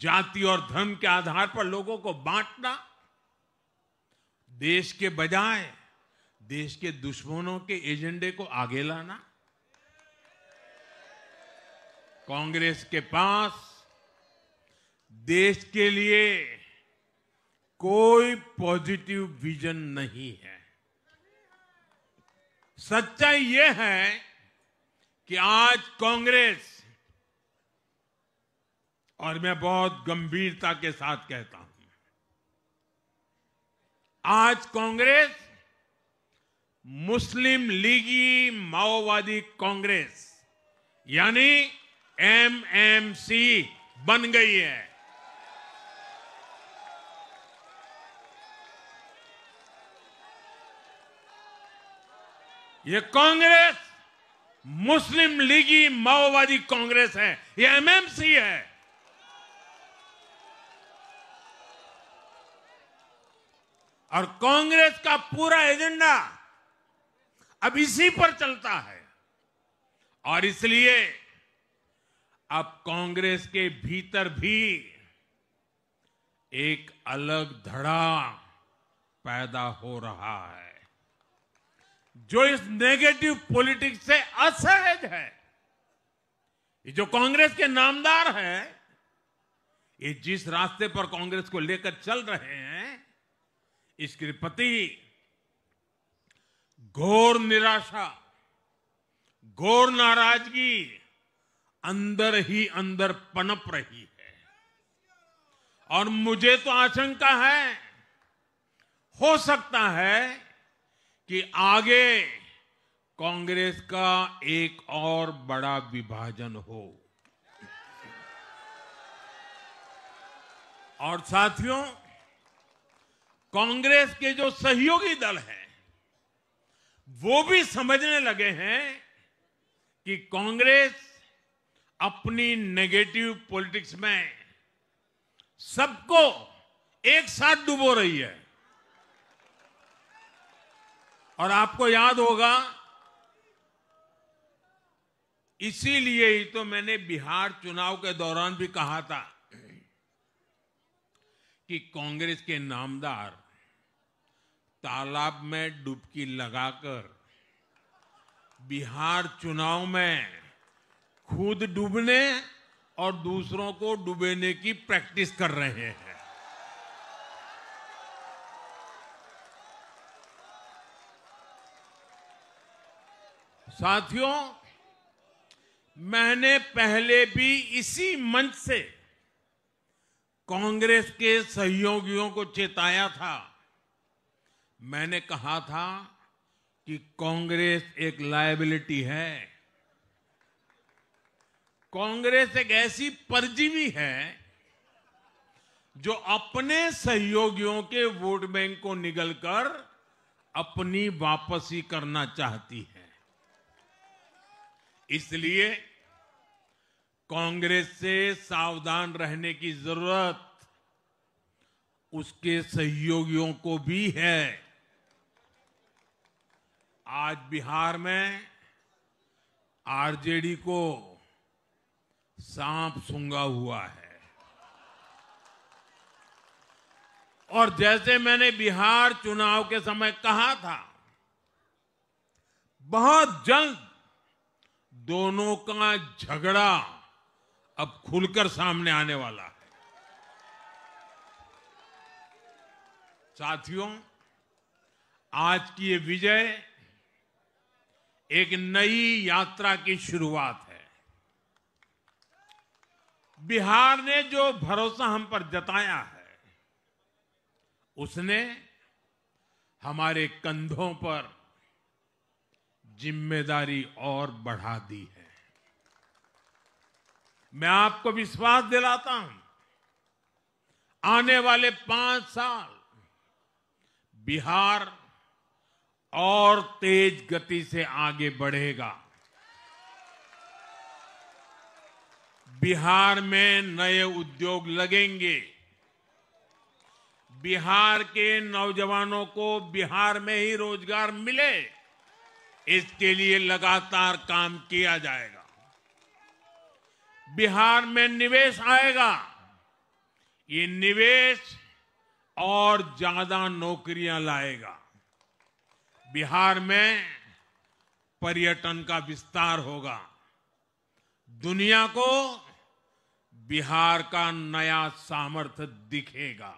Speaker 3: जाति और धर्म के आधार पर लोगों को बांटना, देश के बजाय देश के दुश्मनों के एजेंडे को आगे लाना। कांग्रेस के पास देश के लिए कोई पॉजिटिव विजन नहीं है। सच्चाई यह है कि आज कांग्रेस, और मैं बहुत गंभीरता के साथ कहता हूं, आज कांग्रेस मुस्लिम लीगी माओवादी कांग्रेस यानी एमएमसी बन गई है। ये कांग्रेस मुस्लिम लीगी माओवादी कांग्रेस है, ये एमएमसी है। और कांग्रेस का पूरा एजेंडा अब इसी पर चलता है। और इसलिए अब कांग्रेस के भीतर भी एक अलग धड़ा पैदा हो रहा है, जो इस नेगेटिव पॉलिटिक्स से असहज है। ये जो कांग्रेस के नामदार हैं, ये जिस रास्ते पर कांग्रेस को लेकर चल रहे हैं, इसके प्रति घोर निराशा, घोर नाराजगी अंदर ही अंदर पनप रही है। और मुझे तो आशंका है, हो सकता है कि आगे कांग्रेस का एक और बड़ा विभाजन हो। और साथियों, कांग्रेस के जो सहयोगी दल हैं, वो भी समझने लगे हैं कि कांग्रेस अपनी नेगेटिव पॉलिटिक्स में सबको एक साथ डुबो रही है। और आपको याद होगा, इसीलिए ही तो मैंने बिहार चुनाव के दौरान भी कहा था कि कांग्रेस के नामदार तालाब में डुबकी लगाकर बिहार चुनाव में खुद डूबने और दूसरों को डुबेने की प्रैक्टिस कर रहे हैं। साथियों, मैंने पहले भी इसी मंच से कांग्रेस के सहयोगियों को चेताया था। मैंने कहा था कि कांग्रेस एक लायबिलिटी है, कांग्रेस एक ऐसी परजीवी है जो अपने सहयोगियों के वोट बैंक को निगलकर अपनी वापसी करना चाहती है। इसलिए कांग्रेस से सावधान रहने की जरूरत उसके सहयोगियों को भी है। आज बिहार में आरजेडी को सांप सूंघा हुआ है। और जैसे मैंने बिहार चुनाव के समय कहा था, बहुत जल्द दोनों का झगड़ा अब खुलकर सामने आने वाला है। साथियों, आज की ये विजय एक नई यात्रा की शुरुआत है। बिहार ने जो भरोसा हम पर जताया है, उसने हमारे कंधों पर जिम्मेदारी और बढ़ा दी है। मैं आपको विश्वास दिलाता हूं, आने वाले 5 साल बिहार और तेज गति से आगे बढ़ेगा। बिहार में नए उद्योग लगेंगे। बिहार के नौजवानों को बिहार में ही रोजगार मिले, इसके लिए लगातार काम किया जाएगा। बिहार में निवेश आएगा। ये निवेश और ज्यादा नौकरियां लाएगा। बिहार में पर्यटन का विस्तार होगा। दुनिया को बिहार का नया सामर्थ्य दिखेगा।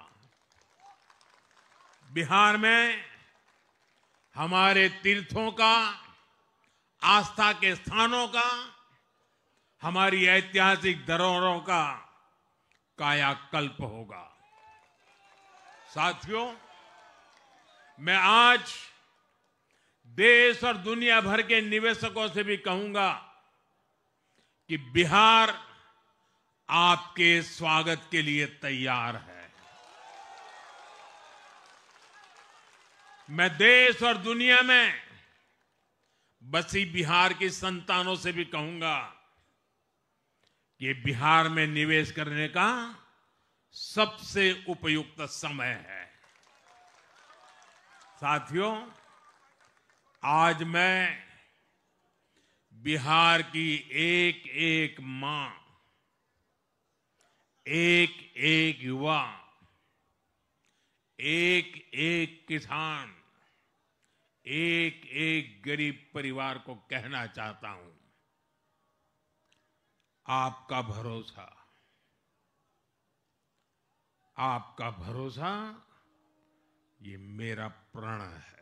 Speaker 3: बिहार में हमारे तीर्थों का, आस्था के स्थानों का, हमारी ऐतिहासिक धरोहरों का कायाकल्प होगा। साथियों, मैं आज देश और दुनिया भर के निवेशकों से भी कहूंगा कि बिहार आपके स्वागत के लिए तैयार है। मैं देश और दुनिया में बसी बिहार की संतानों से भी कहूंगा कि बिहार में निवेश करने का सबसे उपयुक्त समय है। साथियों, आज मैं बिहार की एक एक मां, एक एक युवा, एक एक किसान, एक एक गरीब परिवार को कहना चाहता हूं, आपका भरोसा, आपका भरोसा ये मेरा प्रण है।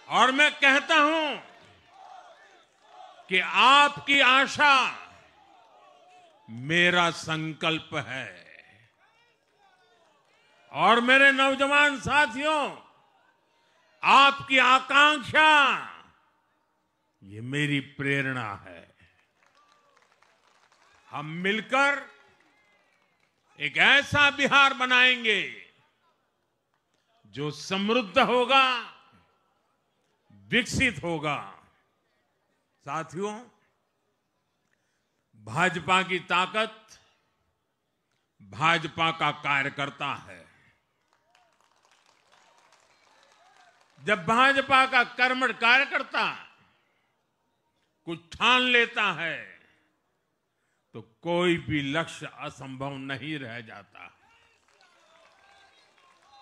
Speaker 3: और मैं कहता हूं कि आपकी आशा मेरा संकल्प है। और मेरे नौजवान साथियों, आपकी आकांक्षा ये मेरी प्रेरणा है। हम मिलकर एक ऐसा बिहार बनाएंगे जो समृद्ध होगा, विकसित होगा। साथियों, भाजपा की ताकत भाजपा का कार्यकर्ता है। जब भाजपा का कर्मठ कार्यकर्ता कुछ ठान लेता है तो कोई भी लक्ष्य असंभव नहीं रह जाता।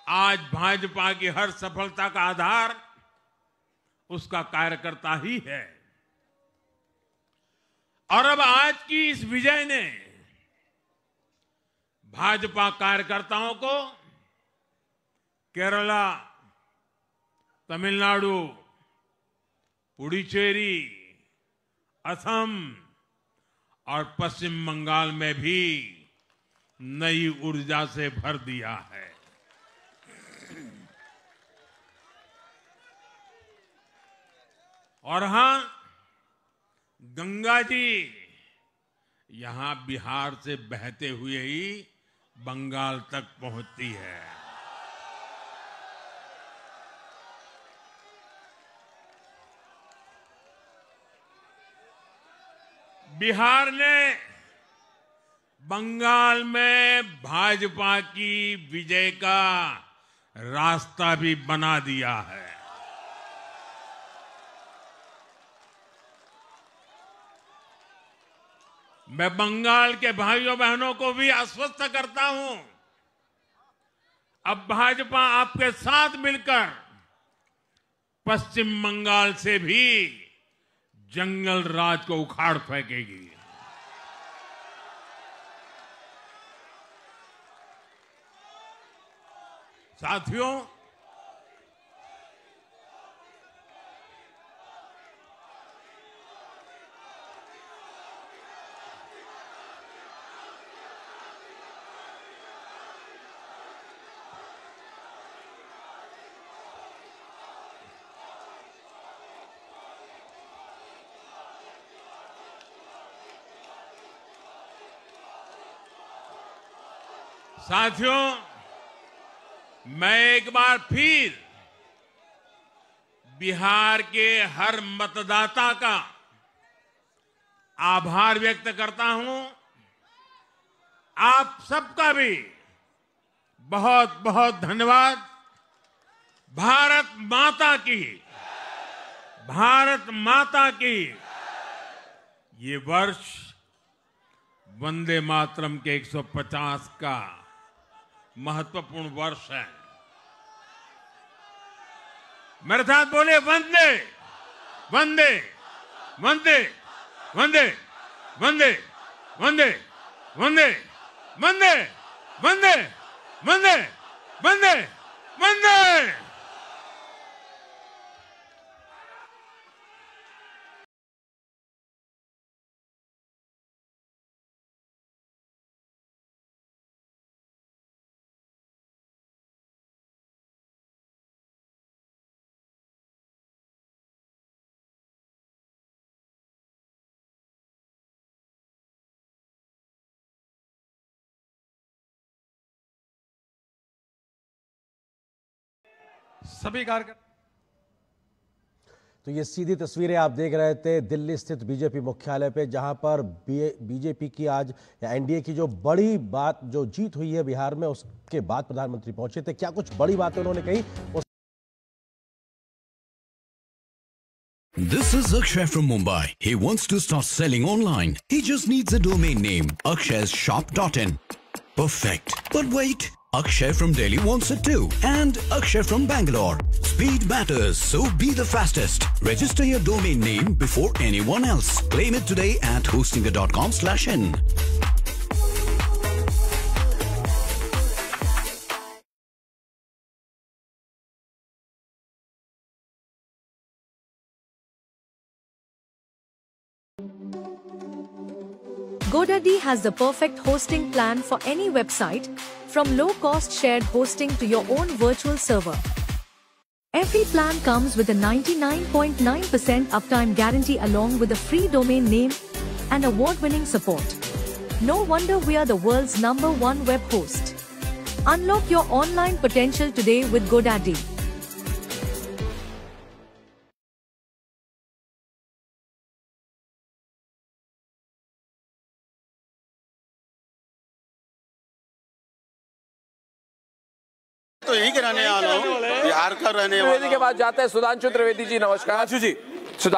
Speaker 3: आज भाजपा की हर सफलता का आधार उसका कार्यकर्ता ही है। और अब आज की इस विजय ने भाजपा कार्यकर्ताओं को केरला, तमिलनाडु, पुडुचेरी, असम और पश्चिम बंगाल में भी नई ऊर्जा से भर दिया है। और हां, गंगा जी यहां बिहार से बहते हुए ही बंगाल तक पहुंचती है। बिहार ने बंगाल में भाजपा की विजय का रास्ता भी बना दिया है। मैं बंगाल के भाइयों बहनों को भी आश्वस्त करता हूं अब भाजपा आपके साथ मिलकर पश्चिम बंगाल से भी जंगल राज को उखाड़ फेंकेगी। साथियों, मैं एक बार फिर बिहार के हर मतदाता का आभार व्यक्त करता हूं। आप सबका भी बहुत बहुत धन्यवाद। भारत माता की, भारत माता की। ये वर्ष वंदे मातरम के 150 का महत्वपूर्ण वर्ष है। मेरे साथ बोले वंदे वंदे वंदे वंदे वंदे वंदे वंदे वंदे वंदे वंदे वंदे वंदे।
Speaker 1: सभी कार्यकर्ता।
Speaker 4: तो ये सीधी तस्वीरें आप देख रहे थे दिल्ली स्थित बीजेपी मुख्यालय पे, जहां पर बीजेपी की आज या एनडीए की जो बड़ी बात, जो जीत हुई है बिहार में, उसके बाद प्रधानमंत्री पहुंचे थे। क्या कुछ बड़ी बातें उन्होंने कही?
Speaker 5: This is Akshay from Mumbai. He wants to start selling online. He just needs a domain name, akshayshop.in. Perfect. But wait, Akshay from Delhi wants it too. And Akshay from Bangalore. Speed matters, so be the fastest. Register your domain name before anyone else. Claim it today at hostinger.com/in.
Speaker 6: GoDaddy has the perfect hosting plan for any website, from low-cost shared hosting to your own virtual server. Every plan comes with a 99.9% uptime guarantee along with a free domain name and award-winning support. No wonder we are the world's #1 web host. Unlock your online potential today with GoDaddy.
Speaker 7: तो यही के रहने वाला हूँ, बिहार का रहने वाला हूँ।
Speaker 8: के बाद जाते हैं सुधांशु त्रिवेदी जी। नमस्कार जी। सुधांशु